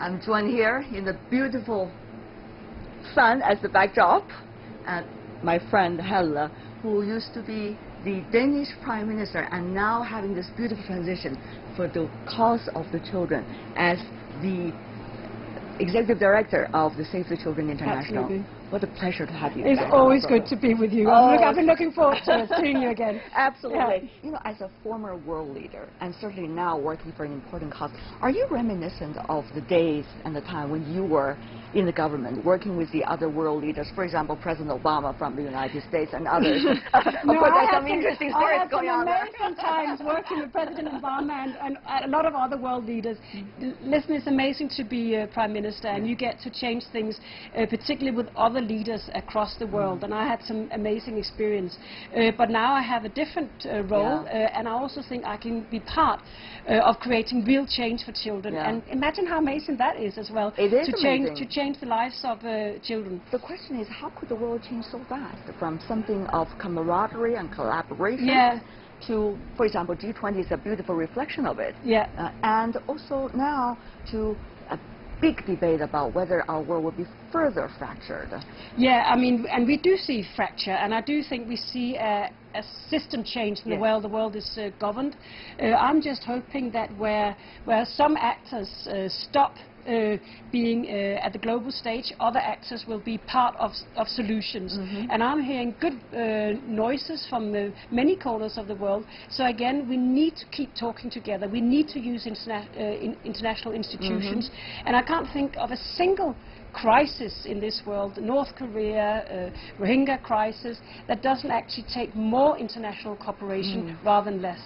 I'm joined here in the beautiful sun as the backdrop, and my friend Helle, who used to be the Danish Prime Minister and now having this beautiful transition for the cause of the children as the Executive Director of the Save the Children International. Absolutely. What a pleasure to have you. It's always good to be with you. I've been looking forward to seeing you again. Absolutely. Yeah. You know, as a former world leader, and certainly now working for an important cause, are you reminiscent of the days and the time when you were in the government, working with the other world leaders, for example, President Obama from the United States and others? Of course, there's some interesting stories going on there. I had some amazing times working with President Obama and a lot of other world leaders. Listen, it's amazing to be Prime Minister, and you get to change things, particularly with other leaders across the world, and I had some amazing experience. But now I have a different role, and I also think I can be part of creating real change for children. And imagine how amazing that is as well. It is to change the lives of children. The question is, how could the world change so fast from something of camaraderie and collaboration to, for example, G20 is a beautiful reflection of it. And also now to a big debate about whether our world will be further fractured. Yeah, I mean, and we do see fracture, and I do think we see a system change in the world is governed. I'm just hoping that where some actors stop being at the global stage, other actors will be part of solutions. And I'm hearing good noises from many corners of the world. So again, we need to keep talking together. We need to use international institutions. And I can't think of a single crisis in this world, North Korea, Rohingya crisis, that doesn't actually take more international cooperation rather than less.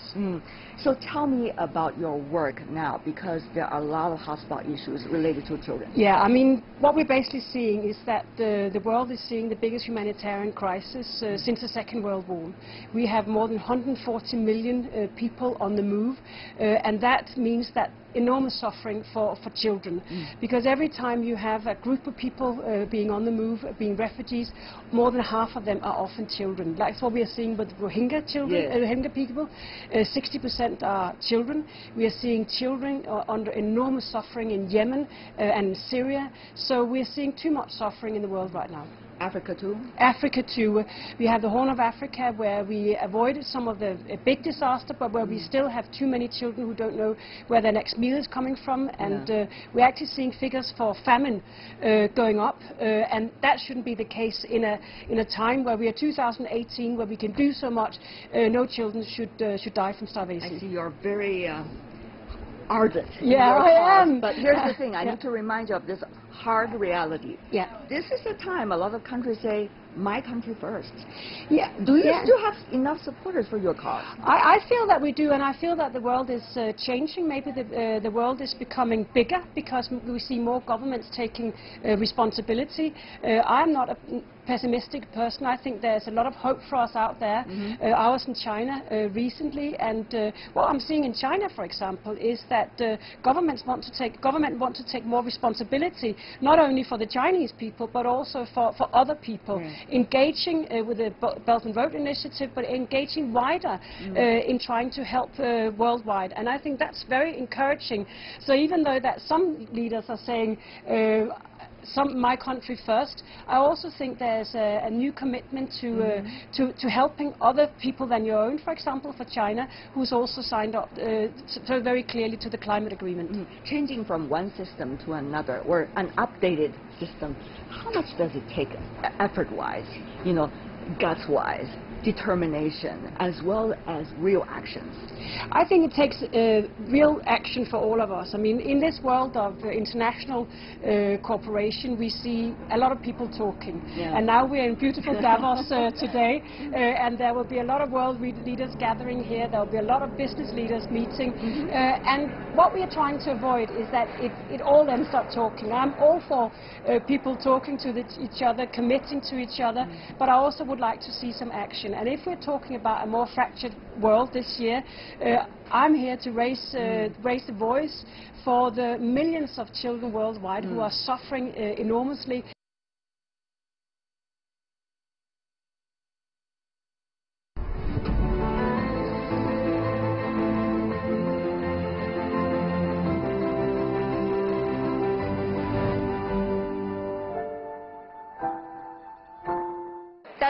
So tell me about your work now, because there are a lot of hotspot issues related to children. Yeah, I mean, what we're basically seeing is that the world is seeing the biggest humanitarian crisis since the Second World War. We have more than 140 million people on the move, and that means that enormous suffering for children, because every time you have a group of people being on the move, being refugees, more than half of them are often children. That's what we are seeing with Rohingya children, Rohingya people. 60% are children. We are seeing children under enormous suffering in Yemen and Syria. So we are seeing too much suffering in the world right now. Africa too? Africa too. We have the Horn of Africa, where we avoided some of the big disaster, but where we still have too many children who don't know where their next meal is coming from. And we're actually seeing figures for famine going up, and that shouldn't be the case in a time where we are 2018, where we can do so much. No children should die from starvation. I see you're very ardent. Yeah, I am. But here's the thing, I need to remind you of this hard reality. Yeah. This is the time a lot of countries say, my country first. Yeah. Do you still have enough supporters for your cause? I feel that we do, and I feel that the world is changing. Maybe the world is becoming bigger because we see more governments taking responsibility. I'm not a pessimistic person. I think there's a lot of hope for us out there. I was in China recently, and what I'm seeing in China, for example, is that government want to take more responsibility, not only for the Chinese people, but also for other people. Engaging with the Belt and Road Initiative, but engaging wider in trying to help worldwide. And I think that's very encouraging. So even though that some leaders are saying my country first, I also think there's a new commitment to helping other people than your own, for example, for China, who's also signed up so very clearly to the climate agreement. Changing from one system to another, or an updated system, how much does it take effort-wise, you know, guts-wise, determination, as well as real actions? I think it takes real action for all of us. I mean, in this world of international cooperation, we see a lot of people talking. And now we're in beautiful Davos today, and there will be a lot of world leaders gathering here. There will be a lot of business leaders meeting. And what we are trying to avoid is that it all ends up talking. I'm all for people talking to each other, committing to each other, but I also would like to see some action. And if we're talking about a more fractured world this year, I'm here to raise the voice for the millions of children worldwide who are suffering enormously.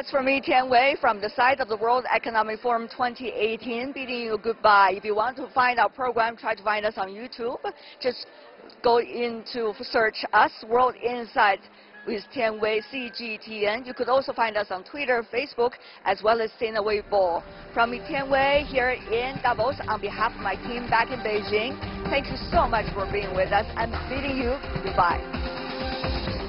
that's for me, Tian Wei, from the side of the World Economic Forum 2018, bidding you goodbye. If you want to find our program, try to find us on YouTube. Just go into search us, World Insight with Tian Wei, CGTN. You could also find us on Twitter, Facebook, as well as Sina Weibo. From me, Tian Wei, here in Davos, on behalf of my team back in Beijing, thank you so much for being with us. I'm bidding you goodbye.